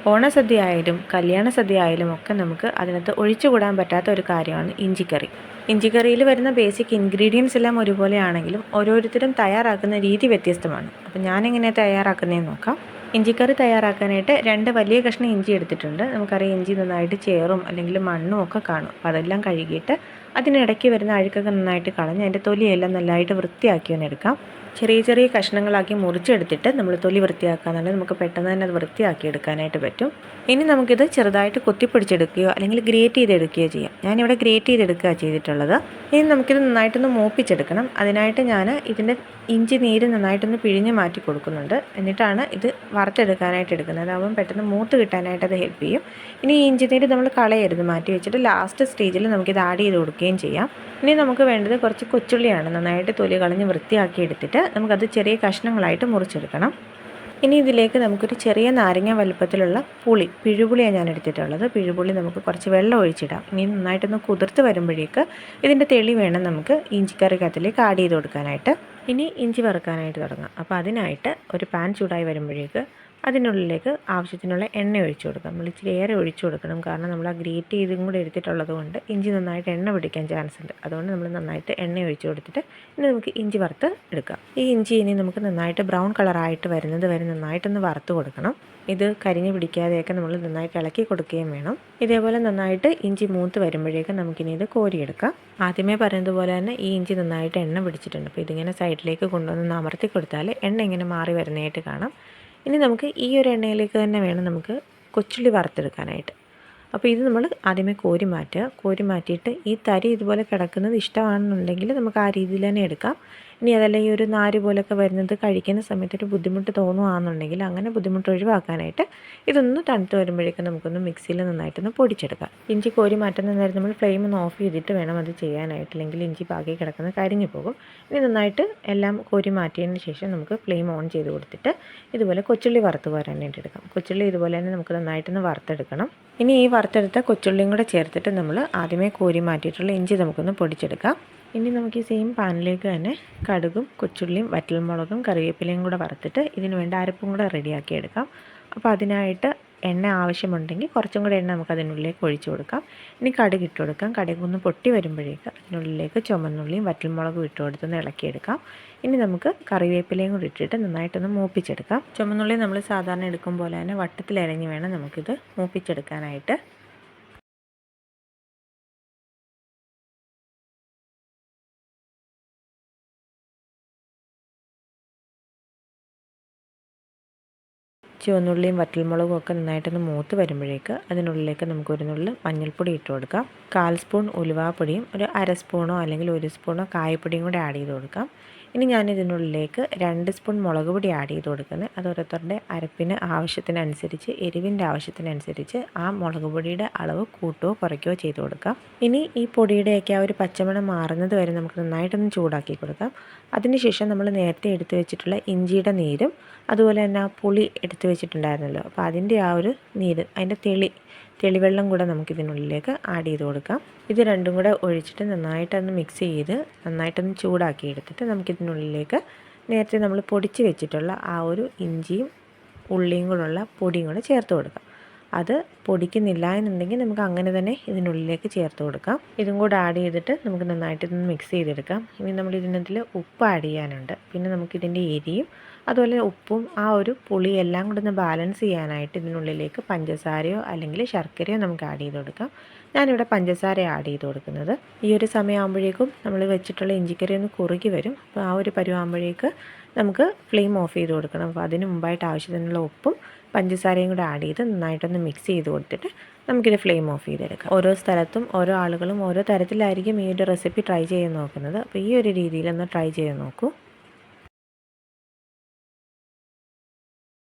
ഓണസദ്യ ആയാലും കല്യാണ സദ്യ ആയാലും ഒക്കെ നമുക്ക് അതിനകത്ത് ഒഴിച്ചുകൂടാൻ പറ്റാത്ത ഒരു കാര്യമാണ് ഇഞ്ചിക്കറി. ഇഞ്ചിക്കറിയിൽ വരുന്ന ബേസിക് ഇൻഗ്രീഡിയൻസ് എല്ലാം ഒരുപോലെയാണെങ്കിലും ഓരോരുത്തരും തയ്യാറാക്കുന്ന രീതി വ്യത്യസ്തമാണ്. അപ്പോൾ ഞാനെങ്ങനെയാണ് തയ്യാറാക്കുന്നതെന്ന് നോക്കാം. ഇഞ്ചിക്കറി തയ്യാറാക്കാനായിട്ട് 2 വലിയ കഷ്ണം ഇഞ്ചി എടുത്തിട്ടുണ്ട്. നമുക്കറിയാം ഇഞ്ചി നന്നായിട്ട് ചേറും അല്ലെങ്കിൽ മണ്ണും ഒക്കെ കാണും. അപ്പോൾ അതെല്ലാം കഴുകിയിട്ട് അതിനിടയ്ക്ക് വരുന്ന അഴുക്കൊക്കെ നന്നായിട്ട് കളഞ്ഞ് അതിൻ്റെ തൊലിയെല്ലാം നല്ലതായിട്ട് വൃത്തിയാക്കി എടുക്കാം. ചെറിയ ചെറിയ കഷ്ണങ്ങളാക്കി മുറിച്ചെടുത്തിട്ട് നമ്മൾ തൊലി വൃത്തിയാക്കാന്നുണ്ടെങ്കിൽ നമുക്ക് പെട്ടെന്ന് തന്നെ അത് വൃത്തിയാക്കി എടുക്കാനായിട്ട് പറ്റും. ഇനി നമുക്കിത് ചെറുതായിട്ട് കൊത്തിപ്പിടിച്ചെടുക്കുകയോ അല്ലെങ്കിൽ ഗ്രേറ്റ് ചെയ്തെടുക്കുകയോ ചെയ്യാം. ഞാനിവിടെ ഗ്രേറ്റ് ചെയ്തെടുക്കുക ചെയ്തിട്ടുള്ളത്. ഇനി നമുക്കിത് നന്നായിട്ടൊന്ന് മൂപ്പിച്ചെടുക്കണം. അതിനായിട്ട് ഞാൻ ഇതിൻ്റെ ഇഞ്ചി നീര് നന്നായിട്ടൊന്ന് പിഴിഞ്ഞ് മാറ്റി കൊടുക്കുന്നുണ്ട്. എന്നിട്ടാണ് ഇത് വറുത്തെടുക്കാനായിട്ട് എടുക്കുന്നത്. അതാവുമ്പം പെട്ടെന്ന് മൂത്ത് കിട്ടാനായിട്ട് അത് ഹെൽപ്പ് ചെയ്യും. ഇനി ഈ ഇഞ്ചി നീര് നമ്മൾ കളയരുത്, മാറ്റി വെച്ചിട്ട് ലാസ്റ്റ് സ്റ്റേജിൽ നമുക്കിത് ആഡ് ചെയ്ത് കൊടുക്കുകയും ചെയ്യാം. ഇനി നമുക്ക് വേണ്ടത് കുറച്ച് കൊച്ചുള്ളിയാണ്. നന്നായിട്ട് തൊലി കളഞ്ഞ് വൃത്തിയാക്കി എടുത്തിട്ട് നമുക്കത് ചെറിയ കഷ്ണങ്ങളായിട്ട് മുറിച്ചെടുക്കണം. ഇനി ഇതിലേക്ക് നമുക്കൊരു ചെറിയ നാരങ്ങ വലുപ്പത്തിലുള്ള പിഴുപുളിയാണ് ഞാൻ എടുത്തിട്ടുള്ളത്. പിഴുപുളി നമുക്ക് കുറച്ച് വെള്ളം ഒഴിച്ചിടാം. ഇനി നന്നായിട്ടൊന്ന് കുതിർത്ത് വരുമ്പോഴേക്ക് ഇതിൻ്റെ തെളി വേണം നമുക്ക് ഇഞ്ചിക്കറിക്കകത്തിലേക്ക് ആഡ് ചെയ്ത് കൊടുക്കാനായിട്ട്. ഇനി ഇഞ്ചി വറുക്കാനായിട്ട് തുടങ്ങാം. അപ്പോൾ അതിനായിട്ട് ഒരു പാൻ ചൂടായി വരുമ്പോഴേക്ക് അതിനുള്ളിലേക്ക് ആവശ്യത്തിനുള്ള എണ്ണ ഒഴിച്ചു കൊടുക്കാം. നമ്മൾ ഇച്ചിരി ഏറെ ഒഴിച്ചു കൊടുക്കണം. കാരണം നമ്മൾ ആ ഗ്രേറ്റ് ചെയ്തും കൂടെ എടുത്തിട്ടുള്ളത് കൊണ്ട് ഇഞ്ചി നന്നായിട്ട് എണ്ണ പിടിക്കാൻ ചാൻസ് ഉണ്ട്. അതുകൊണ്ട് നമ്മൾ നന്നായിട്ട് എണ്ണ ഒഴിച്ചു കൊടുത്തിട്ട് ഇനി നമുക്ക് ഇഞ്ചി വറുത്ത് എടുക്കാം. ഈ ഇഞ്ചി ഇനി നമുക്ക് നന്നായിട്ട് ബ്രൗൺ കളറായിട്ട് വരുന്നത് വരെ നന്നായിട്ടൊന്ന് വറുത്ത് കൊടുക്കണം. ഇത് കരിഞ്ഞ് പിടിക്കാതെയൊക്കെ നമ്മൾ നന്നായിട്ട് ഇളക്കി കൊടുക്കുകയും വേണം. ഇതേപോലെ നന്നായിട്ട് ഇഞ്ചി മൂത്ത് വരുമ്പോഴേക്കും നമുക്കിനി ഇത് കോരിയെടുക്കാം. ആദ്യമേ പറയുന്നതുപോലെ തന്നെ ഈ ഇഞ്ചി നന്നായിട്ട് എണ്ണ പിടിച്ചിട്ടുണ്ട്. അപ്പോൾ ഇതിങ്ങനെ സൈഡിലേക്ക് കൊണ്ടുവന്ന് അമർത്തി കൊടുത്താൽ എണ്ണ ഇങ്ങനെ മാറി വരുന്നതായിട്ട് കാണാം. ഇനി നമുക്ക് ഈ ഒരു എണ്ണയിലേക്ക് തന്നെ വേണം നമുക്ക് കൊച്ചുള്ളി വറുത്തെടുക്കാനായിട്ട്. അപ്പോൾ ഇത് നമ്മൾ ആദ്യമേ കോരി മാറ്റിയിട്ട് ഈ തരി ഇതുപോലെ കിടക്കുന്നത് ഇഷ്ടമാണെന്നുണ്ടെങ്കിൽ നമുക്ക് ആ രീതിയിൽ തന്നെ എടുക്കാം. ഇനി അതല്ല ഈ ഒരു നാര് പോലൊക്കെ വരുന്നത് കഴിക്കുന്ന സമയത്ത് ഒരു ബുദ്ധിമുട്ട് തോന്നുകയാണെന്നുണ്ടെങ്കിൽ അങ്ങനെ ബുദ്ധിമുട്ട് ഒഴിവാക്കാനായിട്ട് ഇതൊന്ന് തണുത്ത് വരുമ്പോഴേക്കും നമുക്കൊന്ന് മിക്സിയിൽ നന്നായിട്ടൊന്ന് പൊടിച്ചെടുക്കാം. ഇഞ്ചി കോരി മാറ്റുന്ന നേരം നമ്മൾ ഫ്ലെയിം ഒന്ന് ഓഫ് ചെയ്തിട്ട് വേണം അത് ചെയ്യാനായിട്ട്, അല്ലെങ്കിൽ ഇഞ്ചി പാകി കിടക്കുന്നത് കരിഞ്ഞു പോകും. ഇനി നന്നായിട്ട് എല്ലാം കോരി മാറ്റിയതിന് ശേഷം നമുക്ക് ഫ്ലെയിം ഓൺ ചെയ്ത് കൊടുത്തിട്ട് ഇതുപോലെ കൊച്ചുള്ളി വറുത്ത് വരാനായിട്ട് എടുക്കാം. കൊച്ചുള്ളി ഇതുപോലെ തന്നെ നമുക്ക് നന്നായിട്ടൊന്ന് വറുത്തെടുക്കണം. ഇനി ഈ വറുത്തെടുത്ത കൊച്ചുള്ളിയും കൂടെ ചേർത്തിട്ട് നമ്മൾ ആദ്യമേ കോരി മാറ്റിയിട്ടുള്ള ഇഞ്ചി നമുക്കൊന്ന് പൊടിച്ചെടുക്കാം. ഇനി നമുക്ക് ഈ സെയിം പാനിലേക്ക് തന്നെ കടുകും കൊച്ചുള്ളിയും വറ്റൽമുളകും കറിവേപ്പിലയും കൂടെ വറുത്തിട്ട് ഇതിന് വേണ്ട അരപ്പും കൂടെ റെഡിയാക്കി എടുക്കാം. അപ്പോൾ അതിനായിട്ട് എണ്ണ ആവശ്യമുണ്ടെങ്കിൽ കുറച്ചും കൂടെ എണ്ണ നമുക്ക് അതിനുള്ളിലേക്ക് ഒഴിച്ചു കൊടുക്കാം. ഇനി കടുക് ഇട്ട് കൊടുക്കാം. കടുക് ഒന്ന് പൊട്ടി വരുമ്പോഴേക്ക് അതിനുള്ളിലേക്ക് ചുമന്നുള്ളിയും വറ്റൽമുളകും ഇട്ട് കൊടുത്തൊന്ന് ഇളക്കിയെടുക്കാം. ഇനി നമുക്ക് കറിവേപ്പിലയും കൂടി ഇട്ടിട്ട് നന്നായിട്ടൊന്ന് മൂപ്പിച്ചെടുക്കാം. ചുമന്നുള്ളി നമ്മൾ സാധാരണ എടുക്കും പോലെ തന്നെ വട്ടത്തിലരിഞ്ഞ് വേണം നമുക്കിത് മൂപ്പിച്ചെടുക്കാനായിട്ട്. ചുവന്നുള്ളിയും വറ്റൽമുളകും ഒക്കെ നന്നായിട്ടൊന്ന് മൂത്ത് വരുമ്പോഴേക്ക് അതിനുള്ളിലേക്ക് നമുക്ക് ഒരു നുള്ളി മഞ്ഞൾപ്പൊടി ഇട്ട് കൊടുക്കാം. 1/4 സ്പൂൺ ഉലുവാപ്പൊടിയും ഒരു 1/2 സ്പൂണോ അല്ലെങ്കിൽ 1 സ്പൂണോ കായപ്പൊടിയും കൂടെ ആഡ് ചെയ്ത് കൊടുക്കാം. ഇനി ഞാനിതിനുള്ളിലേക്ക് 2 സ്പൂൺ മുളക് പൊടി ആഡ് ചെയ്ത് കൊടുക്കുന്നത്. അത് ഓരോരുത്തരുടെ അരപ്പിന് ആവശ്യത്തിനനുസരിച്ച് എരിവിൻ്റെ ആവശ്യത്തിനനുസരിച്ച് ആ മുളക് പൊടിയുടെ അളവ് കൂട്ടുകയോ കുറയ്ക്കുകയോ ചെയ്ത് കൊടുക്കാം. ഇനി ഈ പൊടിയുടെയൊക്കെ ആ ഒരു പച്ചമണം മാറുന്നത് വരെ നമുക്ക് നന്നായിട്ടൊന്ന് ചൂടാക്കി കൊടുക്കാം. അതിനുശേഷം നമ്മൾ നേരത്തെ എടുത്തു വെച്ചിട്ടുള്ള ഇഞ്ചിയുടെ നീരും അതുപോലെ തന്നെ ആ പുളി എടുത്തു വെച്ചിട്ടുണ്ടായിരുന്നല്ലോ, അപ്പോൾ അതിൻ്റെ ആ ഒരു നീര്, അതിൻ്റെ തെളിവെള്ളം കൂടെ നമുക്കിതിനുള്ളിലേക്ക് ആഡ് ചെയ്ത് കൊടുക്കാം. ഇത് രണ്ടും കൂടെ ഒഴിച്ചിട്ട് നന്നായിട്ടൊന്ന് മിക്സ് ചെയ്ത് നന്നായിട്ടൊന്ന് ചൂടാക്കി എടുത്തിട്ട് നമുക്കിതിനുള്ളിലേക്ക് നേരത്തെ നമ്മൾ പൊടിച്ച് വെച്ചിട്ടുള്ള ആ ഒരു ഇഞ്ചിയും ഉള്ളിയും കൂടെയുള്ള പൊടിയും കൂടെ ചേർത്ത് കൊടുക്കാം. അത് പൊടിക്കുന്നില്ല എന്നുണ്ടെങ്കിൽ നമുക്ക് അങ്ങനെ തന്നെ ഇതിനുള്ളിലേക്ക് ചേർത്ത് കൊടുക്കാം. ഇതും കൂടെ ആഡ് ചെയ്തിട്ട് നമുക്ക് നന്നായിട്ടൊന്ന് മിക്സ് ചെയ്തെടുക്കാം. ഇനി നമ്മൾ ഇതിനകത്തിൽ ഉപ്പ് ആഡ് ചെയ്യാനുണ്ട്. പിന്നെ നമുക്കിതിൻ്റെ എരിയും അതുപോലെ ഉപ്പും ആ ഒരു പുളി എല്ലാം കൂടെ ഒന്ന് ബാലൻസ് ചെയ്യാനായിട്ട് ഇതിനുള്ളിലേക്ക് പഞ്ചസാരയോ അല്ലെങ്കിൽ ശർക്കരയോ നമുക്ക് ആഡ് ചെയ്ത് കൊടുക്കാം. ഞാനിവിടെ പഞ്ചസാര ആഡ് ചെയ്ത് കൊടുക്കുന്നത്. ഈ ഒരു സമയമാകുമ്പോഴേക്കും നമ്മൾ വെച്ചിട്ടുള്ള ഇഞ്ചിക്കറി ഒന്ന് കുറുകി വരും. അപ്പോൾ ആ ഒരു പരുവാകുമ്പോഴേക്ക് നമുക്ക് ഫ്ലെയിം ഓഫ് ചെയ്ത് കൊടുക്കണം. അപ്പോൾ അതിന് മുമ്പായിട്ട് ആവശ്യത്തിനുള്ള ഉപ്പും പഞ്ചസാരയും കൂടെ ആഡ് ചെയ്ത് നന്നായിട്ടൊന്ന് മിക്സ് ചെയ്ത് കൊടുത്തിട്ട് നമുക്കിത് ഫ്ലെയിം ഓഫ് ചെയ്തെടുക്കാം. ഓരോ സ്ഥലത്തും ഓരോ ആളുകളും ഓരോ തരത്തിലായിരിക്കും ഈ ഒരു റെസിപ്പി ട്രൈ ചെയ്ത് നോക്കുന്നത്. അപ്പോൾ ഈ ഒരു രീതിയിലൊന്ന് ട്രൈ ചെയ്ത് നോക്കൂ.